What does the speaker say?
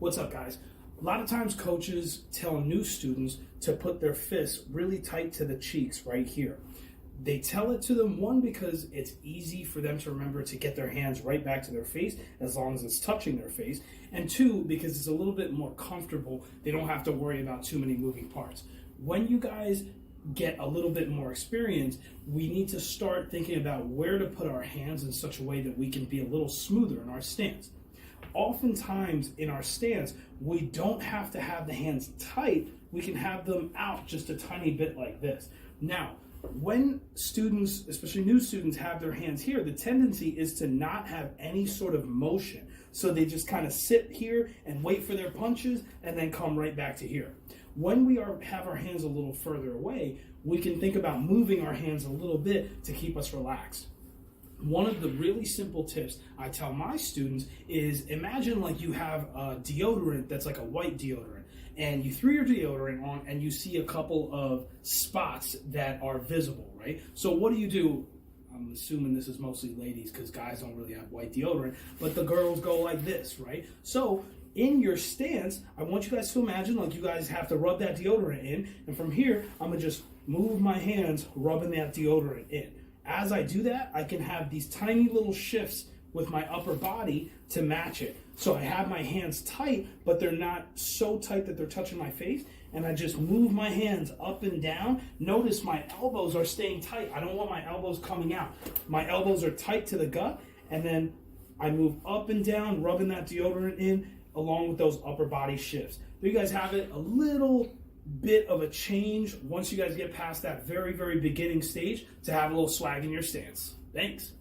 What's up, guys? A lot of times coaches tell new students to put their fists really tight to the cheeks right here. They tell it to them, one, because it's easy for them to remember to get their hands right back to their face as long as it's touching their face, and two, because it's a little bit more comfortable. They don't have to worry about too many moving parts. When you guys get a little bit more experience, we need to start thinking about where to put our hands in such a way that we can be a little smoother in our stance. Oftentimes in our stance, we don't have to have the hands tight. We can have them out just a tiny bit like this. Now, when students, especially new students, have their hands here, the tendency is to not have any sort of motion. So they just kind of sit here and wait for their punches and then come right back to here. When we have our hands a little further away, we can think about moving our hands a little bit to keep us relaxed. One of the really simple tips I tell my students is, imagine like you have a deodorant that's like a white deodorant, and you threw your deodorant on and you see a couple of spots that are visible, right? So what do? I'm assuming this is mostly ladies because guys don't really have white deodorant, but the girls go like this, right? So in your stance, I want you guys to imagine like you guys have to rub that deodorant in, and from here, I'm gonna just move my hands rubbing that deodorant in. As I do that, I can have these tiny little shifts with my upper body to match it. So I have my hands tight, but they're not so tight that they're touching my face. And I just move my hands up and down. Notice my elbows are staying tight. I don't want my elbows coming out. My elbows are tight to the gut. And then I move up and down, rubbing that deodorant in along with those upper body shifts. There you guys have it, a little bit of a change once you guys get past that very, very beginning stage to have a little swag in your stance. Thanks.